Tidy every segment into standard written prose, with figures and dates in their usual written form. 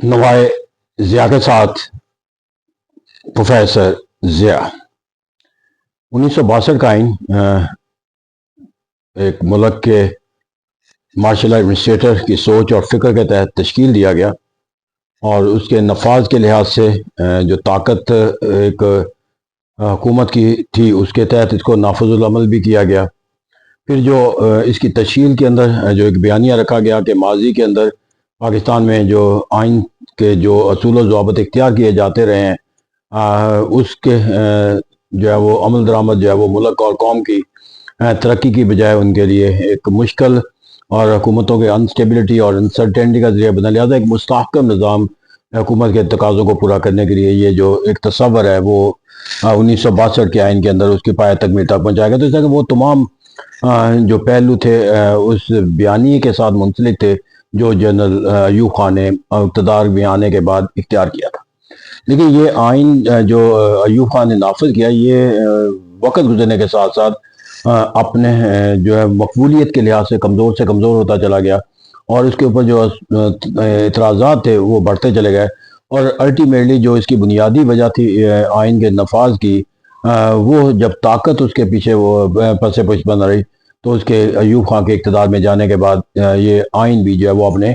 نوائے ضیاء کے ساتھ پروفیسر ضیاء 1962 کا آئین ایک ملک کے مارشل ایڈمنسٹریٹر کی سوچ اور فکر کے تحت تشکیل دیا گیا، اور اس کے نفاذ کے لحاظ سے جو طاقت ایک حکومت کی تھی اس کے تحت اس کو نافذ العمل بھی کیا گیا۔ پھر جو اس کی تشکیل کے اندر جو ایک بیانیہ رکھا گیا کہ ماضی کے اندر پاکستان میں جو آئین کے جو اصول و ضوابط اختیار کیے جاتے رہے ہیں اس کے جو ہے وہ عمل درآمد جو ہے وہ ملک اور قوم کی ترقی کی بجائے ان کے لیے ایک مشکل اور حکومتوں کے انسٹیبلٹی اور انسرٹینٹی کا ذریعہ بنا، لہٰذا ایک مستحکم نظام حکومت کے تقاضوں کو پورا کرنے کے لیے یہ جو ایک تصور ہے وہ 1962 کے آئین کے اندر اس کی پایہ تکمیل تک پہنچایا گیا۔ تو اس طرح کہ وہ تمام جو پہلو تھے اس بیانیے کے ساتھ منسلک تھے جو جنرل ایوب خان نے اقتدار میں آنے کے بعد اختیار کیا تھا۔ لیکن یہ آئین جو ایوب خان نے نافذ کیا، یہ وقت گزرنے کے ساتھ ساتھ اپنے جو ہے مقبولیت کے لحاظ سے کمزور ہوتا چلا گیا، اور اس کے اوپر جو اعتراضات تھے وہ بڑھتے چلے گئے، اور الٹیمیٹلی جو اس کی بنیادی وجہ تھی آئین کے نفاذ کی، وہ جب طاقت اس کے پیچھے وہ پس پش بن رہی، تو اس کے ایوب خان کے اقتدار میں جانے کے بعد یہ آئین بھی جو ہے وہ اپنے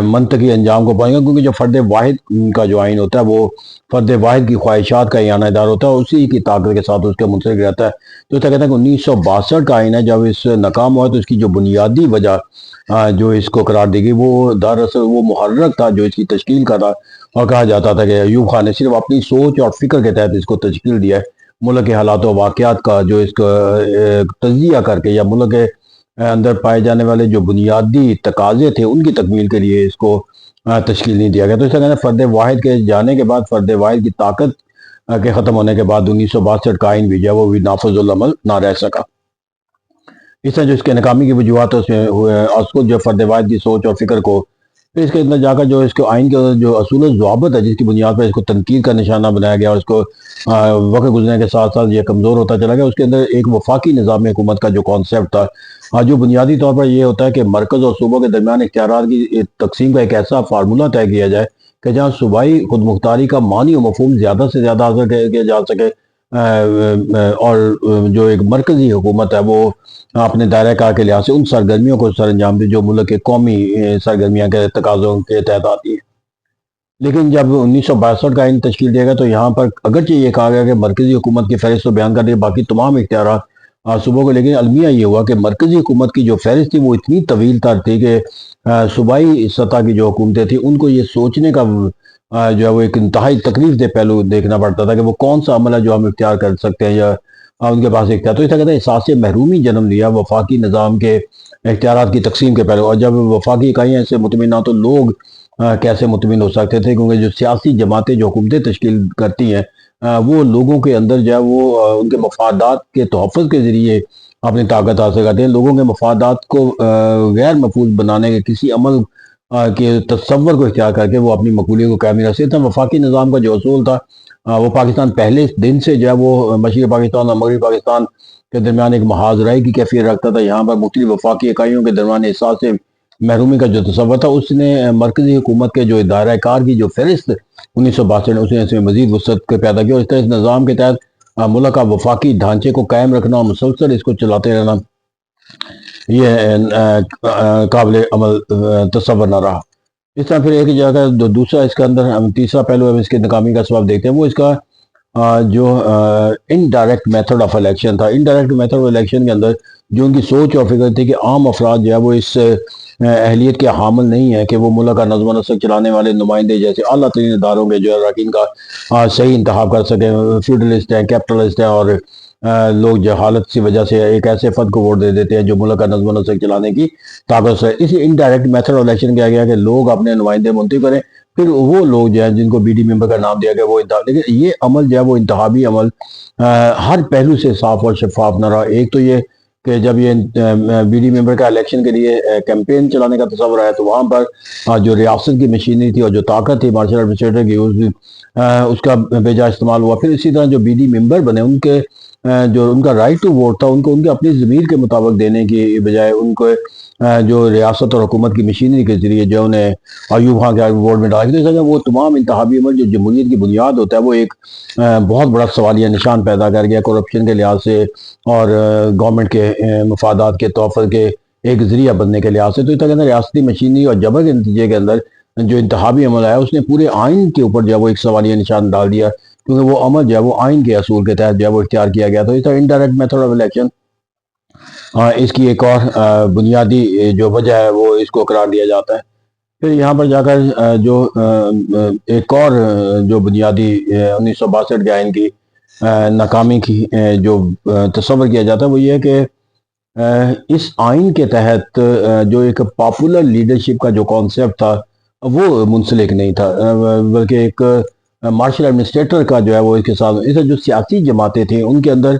منطقی انجام کو پائیں گا، کیونکہ جو فرد واحد کا جو آئین ہوتا ہے وہ فرد واحد کی خواہشات کا اعانہ دار ہوتا ہے، اسی کی طاقت کے ساتھ اس کے منسلک رہتا ہے۔ تو اس طرح کہتے ہیں کہ 1962 کا آئین ہے، جب اس ناکام ہوا تو اس کی جو بنیادی وجہ جو اس کو قرار دی گئی وہ دراصل وہ محرک تھا جو اس کی تشکیل کا تھا، اور کہا جاتا تھا کہ ایوب خان نے صرف اپنی سوچ اور فکر کے تحت اس کو تشکیل دیا ہے، ملک کے حالات و واقعات کا جو اس کا تجزیہ کر کے یا ملک کے اندر پائے جانے والے جو بنیادی تقاضے تھے ان کی تکمیل کے لیے اس کو تشکیل نہیں دیا گیا۔ تو اس طرح فرد واحد کے جانے کے بعد، فرد واحد کی طاقت کے ختم ہونے کے بعد 1962 کا آئین بھی جو ہے وہ بھی نافذ العمل نہ رہ سکا۔ اس طرح جو اس کے ناکامی کی وجوہات اس میں اس کو جو فرد واحد کی سوچ اور فکر کو، پھر اس کے اندر جا کر جو اس کے آئین کے جو اصول و ضوابط ہے جس کی بنیاد پر اس کو تنقید کا نشانہ بنایا گیا، اور اس کو وقت گزرنے کے ساتھ ساتھ یہ کمزور ہوتا چلا گیا، اس کے اندر ایک وفاقی نظام حکومت کا جو کانسیپٹ تھا، جو بنیادی طور پر یہ ہوتا ہے کہ مرکز اور صوبوں کے درمیان اختیارات کی تقسیم کا ایک ایسا فارمولہ طے کیا جائے کہ جہاں صوبائی خود مختاری کا معنی و مفہوم زیادہ سے زیادہ حاصل کیا جا سکے، اور جو ایک مرکزی حکومت ہے وہ اپنے دائرہ کار کے لحاظ سے ان سرگرمیوں کو سر انجام دے جو ملک کے قومی سرگرمیاں کے تقاضوں کے تحت آتی ہیں۔ لیکن جب 1962 کا آئین تشکیل دیا گیا تو یہاں پر اگرچہ یہ کہا گیا کہ مرکزی حکومت کی فہرست کو بیان کر دیا باقی تمام اختیارات صوبوں کو، لیکن المیہ یہ ہوا کہ مرکزی حکومت کی جو فہرست تھی وہ اتنی طویل تر تھی کہ صوبائی سطح کی جو حکومتیں تھیں ان کو یہ سوچنے کا جو ہے وہ ایک انتہائی تکلیف دہ پہلو دیکھنا پڑتا تھا کہ وہ کون سا عمل ہے جو ہم اختیار کر سکتے ہیں یا ان کے پاس اختیار۔ تو اس طرح کہتے ہیں احساس محرومی جنم لیا وفاقی نظام کے اختیارات کی تقسیم کے پہلو، اور جب وفاقی اکائیاں سے مطمئن نہ تو لوگ کیسے مطمئن ہو سکتے تھے، کیونکہ جو سیاسی جماعتیں جو حکومتیں تشکیل کرتی ہیں وہ لوگوں کے اندر جو ہے وہ ان کے مفادات کے تحفظ کے ذریعے اپنی طاقت حاصل کرتے ہیں، لوگوں کے مفادات کو غیر محفوظ بنانے کے کسی عمل کے تصور کو اختیار کر کے وہ اپنی مقبولیت کو قائم نہیں رکھ سکتے۔ وفاقی نظام کا جو اصول تھا وہ پاکستان پہلے دن سے جو ہے وہ مشرقی پاکستان اور مغربی پاکستان کے درمیان ایک محاذ رائے کی کیفیت رکھتا تھا۔ یہاں پر مختلف وفاقی اکائیوں کے درمیان احساس محرومی کا جو تصور تھا اس نے مرکزی حکومت کے جو دائرہ کار کی جو فہرست 1962 نے اس میں مزید وسعت کے پیدا کی، اور اس طرح اس نظام کے تحت ملک کا وفاقی ڈھانچے کو قائم رکھنا اور مسلسل اس کو چلاتے رہنا یہ قابل عمل تصور نہ رہا۔ اس طرح پھر ایک جگہ جو دوسرا اس کے اندر ہم تیسرا پہلو ہم اس کے ناکامی کا سبب دیکھتے ہیں وہ اس کا جو انڈائریکٹ میتھڈ آف الیکشن تھا۔ انڈائریکٹ میتھڈ آف الیکشن کے اندر جو ان کی سوچ اور فکر تھی کہ عام افراد جو ہے وہ اس اہلیت کے حامل نہیں ہے کہ وہ ملک کا نظم و نسق چلانے والے نمائندے جیسے اعلیٰ ترین اداروں کے جو اراکین کا صحیح انتخاب کر سکیں۔ فیوڈلسٹ ہیں، کیپٹلسٹ ہیں، اور لوگ جہالت کی وجہ سے ایک ایسے فرد کو ووٹ دے دیتے ہیں جو ملک کا نظم و نسق چلانے کی طاقت سے۔ اسی انڈائریکٹ میتھڈ آف الیکشن کیا گیا کہ لوگ اپنے نمائندے منتخب کریں، پھر وہ لوگ جو ہیں جن کو بی ڈی ممبر کا نام دیا گیا وہ انتخاب، لیکن یہ عمل جو ہے وہ انتخابی عمل ہر پہلو سے صاف اور شفاف نہ رہا۔ ایک تو یہ کہ جب یہ بی ڈی ممبر کا الیکشن کے لیے کیمپین چلانے کا تصور آیا تو وہاں پر جو ریاست کی مشینری تھی اور جو طاقت تھی مارشل ایڈمنسٹریٹر کی اس کا بے جا استعمال ہوا۔ پھر اسی طرح جو بی ڈی ممبر بنے ان کے جو ان کا رائٹ ٹو ووٹ تھا ان کو ان کے اپنی ضمیر کے مطابق دینے کی بجائے ان کو جو ریاست اور حکومت کی مشینری کے ذریعے جو انہیں ایوب خان کے بورڈ میں ڈالا گیا، وہ تمام انتخابی عمل جو جمہوریت کی بنیاد ہوتا ہے وہ ایک بہت بڑا سوالیہ نشان پیدا کر گیا کرپشن کے لحاظ سے اور گورنمنٹ کے مفادات کے تحفظ کے ایک ذریعہ بننے کے لحاظ سے۔ تو اس طرح ریاستی مشینری اور جبر کے نتیجے کے اندر جو انتخابی عمل آیا اس نے پورے آئین کے اوپر جو ہے وہ ایک سوالیہ نشان ڈال دیا، کیونکہ وہ عمل جو ہے وہ آئین کے اصول کے تحت جو ہے وہ اختیار کیا گیا۔ تو اس طرح انڈائریکٹ میتھڈ آف الیکشن اس کی ایک اور بنیادی جو وجہ ہے وہ اس کو قرار دیا جاتا ہے۔ پھر یہاں پر جا کر جو ایک اور جو بنیادی 1962 کے آئین کی ناکامی کی جو تصور کیا جاتا ہے وہ یہ ہے کہ اس آئین کے تحت جو ایک پاپولر لیڈرشپ کا جو کانسیپٹ تھا وہ منسلک نہیں تھا، بلکہ ایک مارشل ایڈمنسٹریٹر کا جو ہے وہ اس کے ساتھ اس جو سیاسی جماعتیں تھیں ان کے اندر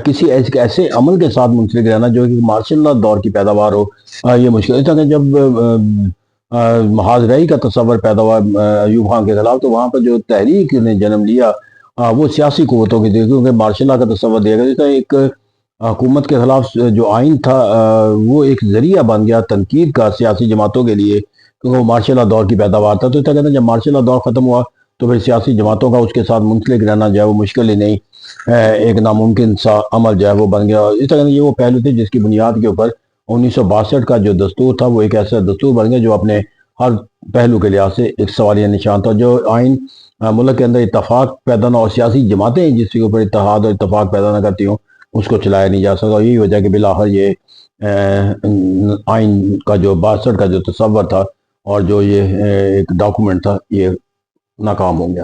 کسی ایسے عمل کے ساتھ منسلک رہنا جو کہ مارشل لا دور کی پیداوار ہو، یہ مشکل ہے۔ کہ جب محاذ رئی کا تصور پیدا ہوا ایوب خان کے خلاف، تو وہاں پر جو تحریک نے جنم لیا وہ سیاسی قوتوں کی تھی، کیونکہ مارشل لا کا تصور دیا گیا تھا ایک حکومت کے خلاف جو آئین تھا وہ ایک ذریعہ بن گیا تنقید کا سیاسی جماعتوں کے لیے، کیونکہ وہ مارشل لا دور کی پیداوار تھا۔ تو اس طرح کہتے ہیں جب مارشل لا دور ختم ہوا تو پھر سیاسی جماعتوں کا اس کے ساتھ منسلک رہنا جو ہے وہ مشکل ہی نہیں، ایک ناممکن سا عمل جو ہے وہ بن گیا۔ اس طرح یہ وہ پہلو تھے جس کی بنیاد کے اوپر 1962 کا جو دستور تھا وہ ایک ایسا دستور بن گیا جو اپنے ہر پہلو کے لحاظ سے ایک سوالیہ نشان تھا۔ جو آئین ملک کے اندر اتفاق پیدا نہ اور سیاسی جماعتیں جس کے اوپر اتحاد اور اتفاق پیدا نہ کرتی ہوں اس کو چلایا نہیں جا سکتا، اور یہی وجہ کہ بالآخر یہ آئین کا جو 62 کا جو تصور تھا اور جو یہ ایک ڈاکومنٹ تھا یہ ناکام ہو گیا۔